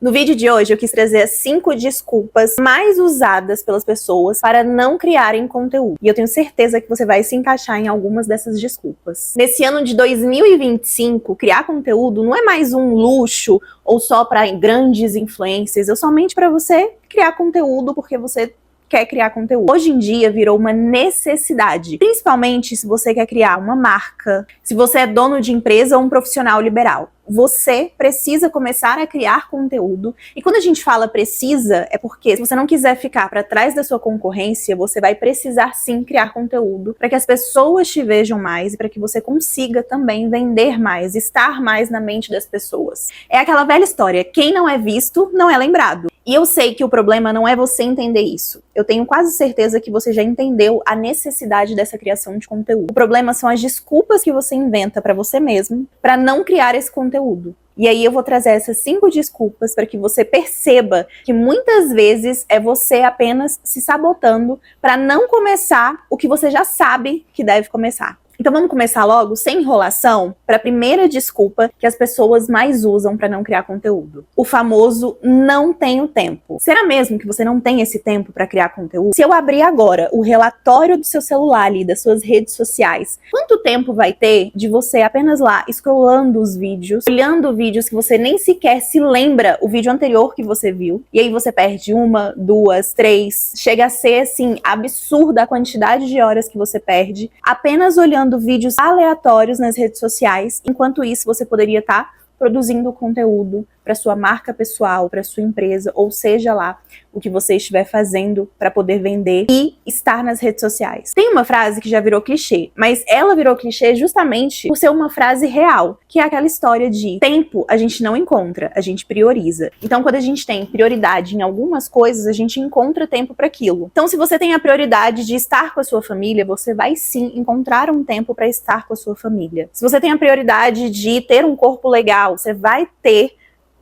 No vídeo de hoje eu quis trazer as 5 desculpas mais usadas pelas pessoas para não criarem conteúdo. E eu tenho certeza que você vai se encaixar em algumas dessas desculpas. Nesse ano de 2025, criar conteúdo não é mais um luxo ou só para grandes influencers, ou somente para você criar conteúdo porque você quer criar conteúdo. Hoje em dia virou uma necessidade, principalmente se você quer criar uma marca, se você é dono de empresa ou um profissional liberal. Você precisa começar a criar conteúdo. E quando a gente fala precisa, é porque se você não quiser ficar para trás da sua concorrência, você vai precisar sim criar conteúdo para que as pessoas te vejam mais e para que você consiga também vender mais, estar mais na mente das pessoas. É aquela velha história, quem não é visto não é lembrado. E eu sei que o problema não é você entender isso. Eu tenho quase certeza que você já entendeu a necessidade dessa criação de conteúdo. O problema são as desculpas que você inventa para você mesmo para não criar esse conteúdo. E aí eu vou trazer essas 5 desculpas para que você perceba que muitas vezes é você apenas se sabotando para não começar o que você já sabe que deve começar. Então vamos começar logo, sem enrolação, para a primeira desculpa que as pessoas mais usam para não criar conteúdo. O famoso não tenho tempo. Será mesmo que você não tem esse tempo para criar conteúdo? Se eu abrir agora o relatório do seu celular ali, das suas redes sociais, quanto tempo vai ter de você apenas lá scrollando os vídeos, olhando vídeos que você nem sequer se lembra o vídeo anterior que você viu, e aí você perde 1, 2, 3, chega a ser assim absurda a quantidade de horas que você perde apenas olhando vídeos aleatórios nas redes sociais, enquanto isso você poderia estar produzindo conteúdo para sua marca pessoal, para sua empresa, ou seja lá o que você estiver fazendo para poder vender e estar nas redes sociais. Tem uma frase que já virou clichê, mas ela virou clichê justamente por ser uma frase real, que é aquela história de tempo a gente não encontra, a gente prioriza. Então quando a gente tem prioridade em algumas coisas, a gente encontra tempo para aquilo. Então se você tem a prioridade de estar com a sua família, você vai sim encontrar um tempo para estar com a sua família. Se você tem a prioridade de ter um corpo legal, você vai ter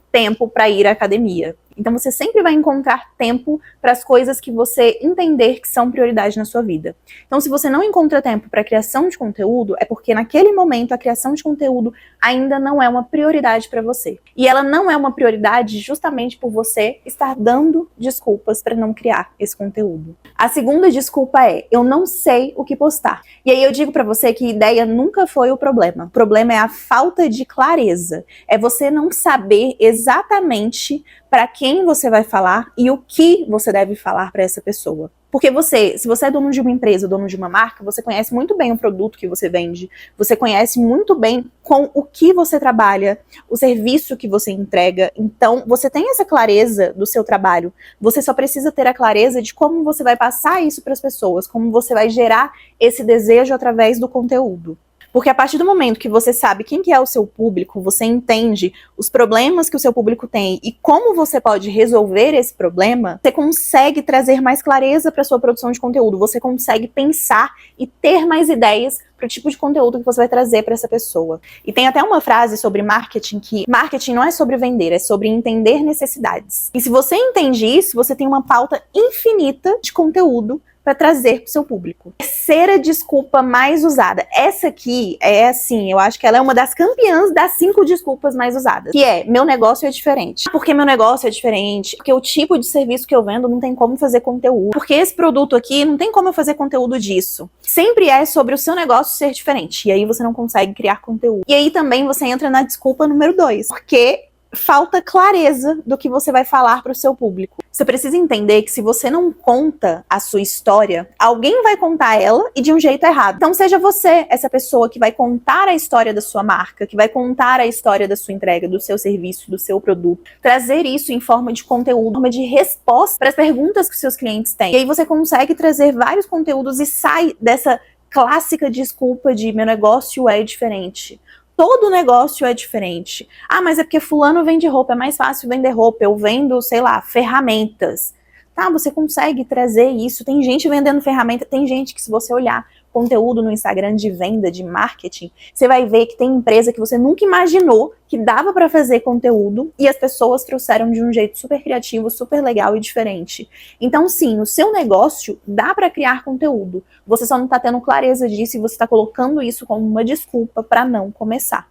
tempo para ir à academia. Então você sempre vai encontrar tempo para as coisas que você entender que são prioridade na sua vida. Então se você não encontra tempo para a criação de conteúdo, é porque naquele momento a criação de conteúdo ainda não é uma prioridade para você. E ela não é uma prioridade justamente por você estar dando desculpas para não criar esse conteúdo. A segunda desculpa é, eu não sei o que postar. E aí eu digo para você que ideia nunca foi o problema. O problema é a falta de clareza. É você não saber exatamente para quem você vai falar e o que você deve falar para essa pessoa. Porque se você é dono de uma empresa, dono de uma marca, você conhece muito bem o produto que você vende, você conhece muito bem com o que você trabalha, o serviço que você entrega, então você tem essa clareza do seu trabalho, você só precisa ter a clareza de como você vai passar isso para as pessoas, como você vai gerar esse desejo através do conteúdo. Porque a partir do momento que você sabe quem que é o seu público, você entende os problemas que o seu público tem e como você pode resolver esse problema, você consegue trazer mais clareza para a sua produção de conteúdo, você consegue pensar e ter mais ideias para o tipo de conteúdo que você vai trazer para essa pessoa. E tem até uma frase sobre marketing que marketing não é sobre vender, é sobre entender necessidades. E se você entende isso, você tem uma pauta infinita de conteúdo para trazer para o seu público. Terceira desculpa mais usada. Essa aqui é assim, eu acho que ela é uma das campeãs das 5 desculpas mais usadas. Que é, meu negócio é diferente. Porque meu negócio é diferente. Porque o tipo de serviço que eu vendo não tem como fazer conteúdo. Porque esse produto aqui não tem como eu fazer conteúdo disso. Sempre é sobre o seu negócio ser diferente. E aí você não consegue criar conteúdo. E aí também você entra na desculpa número 2. Porque falta clareza do que você vai falar para o seu público. Você precisa entender que se você não conta a sua história, alguém vai contar ela e de um jeito errado. Então seja você essa pessoa que vai contar a história da sua marca, que vai contar a história da sua entrega, do seu serviço, do seu produto. Trazer isso em forma de conteúdo, em forma de resposta para as perguntas que os seus clientes têm. E aí você consegue trazer vários conteúdos e sai dessa clássica desculpa de meu negócio é diferente. Todo negócio é diferente. Ah, mas é porque fulano vende roupa, é mais fácil vender roupa. Eu vendo, sei lá, ferramentas. Tá, você consegue trazer isso. Tem gente vendendo ferramenta, tem gente que se você olhar conteúdo no Instagram de venda, de marketing, você vai ver que tem empresa que você nunca imaginou que dava para fazer conteúdo e as pessoas trouxeram de um jeito super criativo, super legal e diferente. Então sim, o seu negócio dá para criar conteúdo. Você só não está tendo clareza disso e você está colocando isso como uma desculpa para não começar.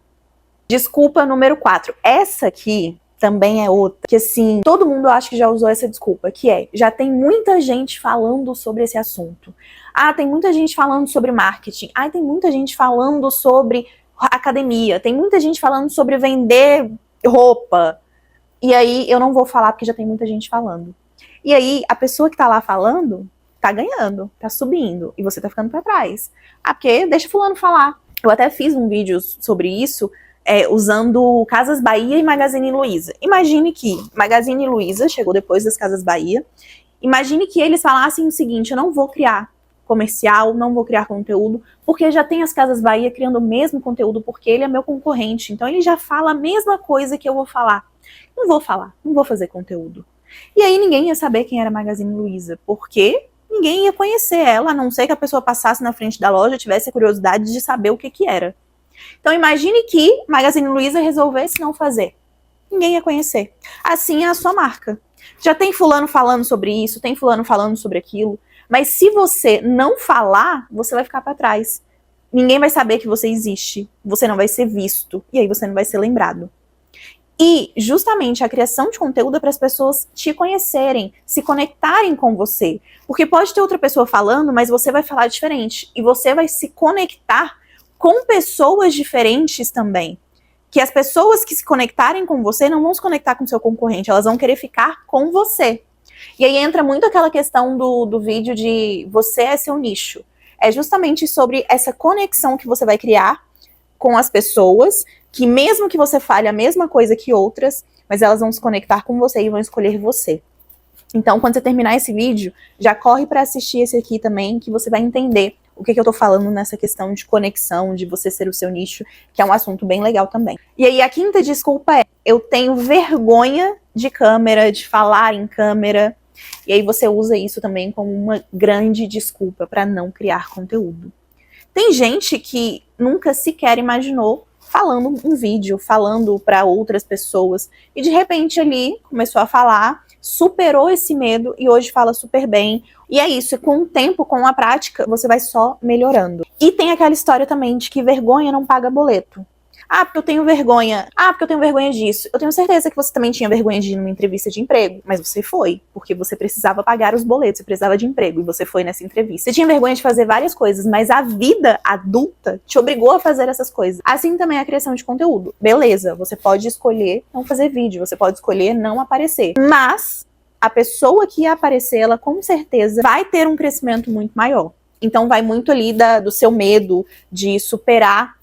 Desculpa número 4. Essa aqui também é outra, que assim, todo mundo acha que já usou essa desculpa, que é, já tem muita gente falando sobre esse assunto. Ah, tem muita gente falando sobre marketing. Ah, tem muita gente falando sobre academia. Tem muita gente falando sobre vender roupa. E aí, eu não vou falar porque já tem muita gente falando. E aí, a pessoa que tá lá falando, tá ganhando, tá subindo. E você tá ficando pra trás. Ah, porque deixa fulano falar. Eu até fiz um vídeo sobre isso, usando Casas Bahia e Magazine Luiza. Imagine que Magazine Luiza chegou depois das Casas Bahia. Imagine que eles falassem o seguinte, eu não vou criar comercial, não vou criar conteúdo, porque já tem as Casas Bahia criando o mesmo conteúdo, porque ele é meu concorrente, então ele já fala a mesma coisa que eu vou falar. Não vou falar, não vou fazer conteúdo. E aí ninguém ia saber quem era Magazine Luiza, porque ninguém ia conhecer ela, a não ser que a pessoa passasse na frente da loja e tivesse a curiosidade de saber o que que era. Então imagine que Magazine Luiza resolvesse não fazer. Ninguém ia conhecer. Assim é a sua marca. Já tem fulano falando sobre isso, tem fulano falando sobre aquilo, mas se você não falar, você vai ficar para trás. Ninguém vai saber que você existe, você não vai ser visto, e aí você não vai ser lembrado. E justamente a criação de conteúdo é para as pessoas te conhecerem, se conectarem com você. Porque pode ter outra pessoa falando, mas você vai falar diferente. E você vai se conectar com pessoas diferentes também. Que as pessoas que se conectarem com você não vão se conectar com o seu concorrente, elas vão querer ficar com você. E aí entra muito aquela questão do vídeo de você é seu nicho. É justamente sobre essa conexão que você vai criar com as pessoas, que mesmo que você fale a mesma coisa que outras, mas elas vão se conectar com você e vão escolher você. Então, quando você terminar esse vídeo, já corre para assistir esse aqui também, que você vai entender o que eu tô falando nessa questão de conexão, de você ser o seu nicho, que é um assunto bem legal também. E aí, a quinta desculpa é, eu tenho vergonha de câmera, de falar em câmera, e aí você usa isso também como uma grande desculpa para não criar conteúdo. Tem gente que nunca sequer imaginou falando um vídeo, falando para outras pessoas, e de repente ali começou a falar, superou esse medo e hoje fala super bem. E é isso, com o tempo, com a prática, você vai só melhorando. E tem aquela história também de que vergonha não paga boleto. Ah, porque eu tenho vergonha. Ah, porque eu tenho vergonha disso. Eu tenho certeza que você também tinha vergonha de ir numa entrevista de emprego, mas você foi, porque você precisava pagar os boletos, você precisava de emprego, e você foi nessa entrevista. Você tinha vergonha de fazer várias coisas, mas a vida adulta te obrigou a fazer essas coisas. Assim também é a criação de conteúdo. Beleza, você pode escolher não fazer vídeo, você pode escolher não aparecer, mas a pessoa que ia aparecer, ela com certeza vai ter um crescimento muito maior. Então vai muito ali do seu medo de superar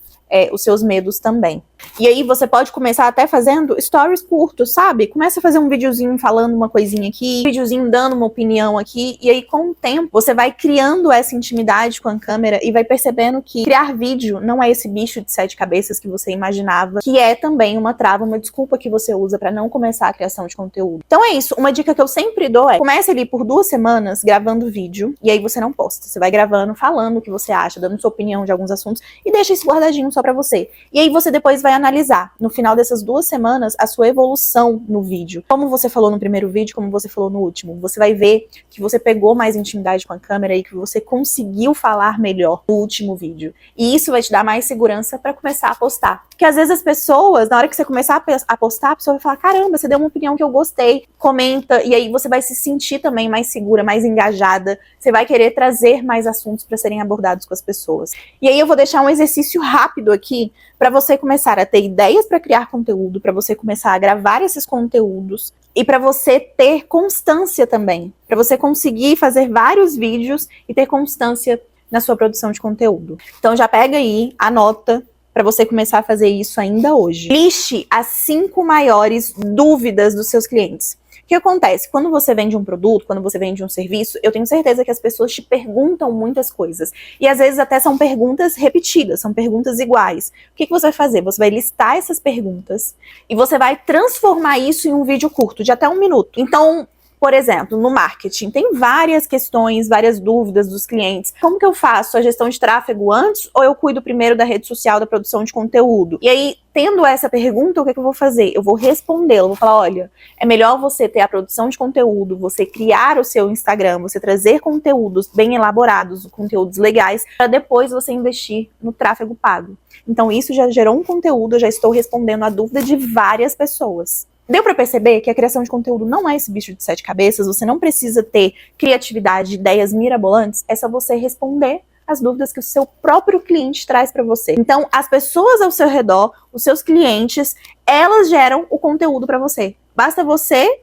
os seus medos também. E aí você pode começar até fazendo stories curtos, sabe? Começa a fazer um videozinho falando uma coisinha aqui, um videozinho dando uma opinião aqui, e aí com o tempo você vai criando essa intimidade com a câmera e vai percebendo que criar vídeo não é esse bicho de 7 cabeças que você imaginava, que é também uma trava, uma desculpa que você usa pra não começar a criação de conteúdo. Então é isso, uma dica que eu sempre dou é, comece ali por 2 semanas gravando vídeo, e aí você não posta, você vai gravando, falando o que você acha, dando sua opinião de alguns assuntos, e deixa isso guardadinho só pra você. E aí você depois vai analisar, no final dessas 2 semanas, a sua evolução no vídeo. Como você falou no primeiro vídeo, como você falou no último. Você vai ver que você pegou mais intimidade com a câmera e que você conseguiu falar melhor no último vídeo. E isso vai te dar mais segurança para começar a postar. Porque às vezes as pessoas, na hora que você começar a postar, a pessoa vai falar, caramba, você deu uma opinião que eu gostei, comenta, e aí você vai se sentir também mais segura, mais engajada, você vai querer trazer mais assuntos para serem abordados com as pessoas. E aí eu vou deixar um exercício rápido aqui para você começar a ter ideias para criar conteúdo, para você começar a gravar esses conteúdos e para você ter constância também, para você conseguir fazer vários vídeos e ter constância na sua produção de conteúdo. Então já pega aí, anota, para você começar a fazer isso ainda hoje. Liste as 5 maiores dúvidas dos seus clientes. O que acontece? Quando você vende um produto, quando você vende um serviço, eu tenho certeza que as pessoas te perguntam muitas coisas. E às vezes até são perguntas repetidas, são perguntas iguais. O que você vai fazer? Você vai listar essas perguntas e você vai transformar isso em um vídeo curto, de até 1 minuto. Então, por exemplo, no marketing, tem várias questões, várias dúvidas dos clientes. Como que eu faço a gestão de tráfego antes ou eu cuido primeiro da rede social, da produção de conteúdo? E aí, tendo essa pergunta, o que eu vou fazer? Eu vou respondê-la, vou falar, olha, é melhor você ter a produção de conteúdo, você criar o seu Instagram, você trazer conteúdos bem elaborados, conteúdos legais, para depois você investir no tráfego pago. Então isso já gerou um conteúdo, eu já estou respondendo a dúvida de várias pessoas. Deu pra perceber que a criação de conteúdo não é esse bicho de 7 cabeças, você não precisa ter criatividade, ideias mirabolantes, é só você responder as dúvidas que o seu próprio cliente traz para você. Então, as pessoas ao seu redor, os seus clientes, elas geram o conteúdo para você. Basta você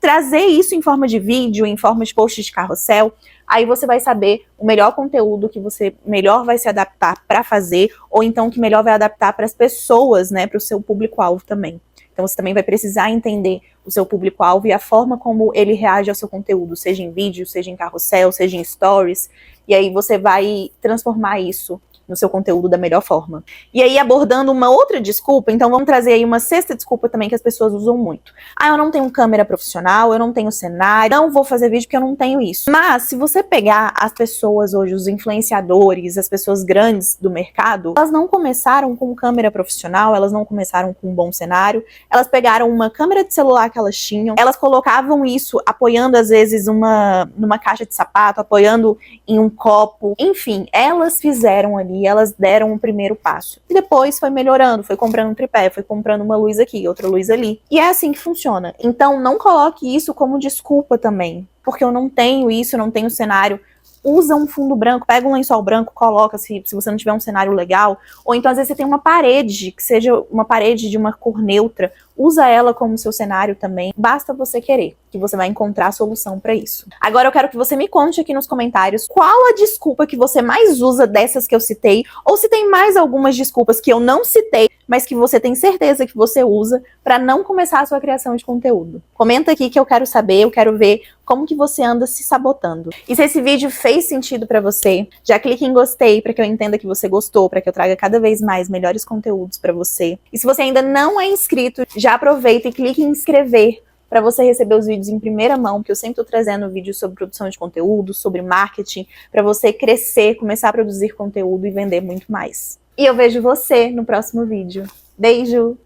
trazer isso em forma de vídeo, em forma de post de carrossel, aí você vai saber o melhor conteúdo que você melhor vai se adaptar para fazer, ou então que melhor vai adaptar para as pessoas, né, para o seu público-alvo também. Então você também vai precisar entender o seu público-alvo e a forma como ele reage ao seu conteúdo, seja em vídeo, seja em carrossel, seja em stories, e aí você vai transformar isso no seu conteúdo da melhor forma. E aí, abordando uma outra desculpa, então vamos trazer aí uma sexta desculpa também que as pessoas usam muito. Ah, eu não tenho câmera profissional, eu não tenho cenário, não vou fazer vídeo porque eu não tenho isso. Mas, se você pegar as pessoas hoje, os influenciadores, as pessoas grandes do mercado, elas não começaram com câmera profissional, elas não começaram com um bom cenário, elas pegaram uma câmera de celular que elas tinham, elas colocavam isso apoiando às vezes numa caixa de sapato, apoiando em um copo, enfim, elas fizeram ali, elas deram o primeiro passo. E depois foi melhorando, foi comprando um tripé, foi comprando uma luz aqui, outra luz ali. E é assim que funciona. Então não coloque isso como desculpa também. Porque eu não tenho isso, eu não tenho cenário. Usa um fundo branco, pega um lençol branco, coloca se você não tiver um cenário legal. Ou então às vezes você tem uma parede, que seja uma parede de uma cor neutra. Usa ela como seu cenário também. Basta você querer, que você vai encontrar a solução para isso. Agora eu quero que você me conte aqui nos comentários qual a desculpa que você mais usa dessas que eu citei, ou se tem mais algumas desculpas que eu não citei, mas que você tem certeza que você usa para não começar a sua criação de conteúdo. Comenta aqui que eu quero saber, eu quero ver como que você anda se sabotando. E se esse vídeo fez sentido para você, já clique em gostei para que eu entenda que você gostou, para que eu traga cada vez mais melhores conteúdos para você. E se você ainda não é inscrito, já aproveita e clique em inscrever para você receber os vídeos em primeira mão, porque eu sempre estou trazendo vídeos sobre produção de conteúdo, sobre marketing, para você crescer, começar a produzir conteúdo e vender muito mais. E eu vejo você no próximo vídeo. Beijo!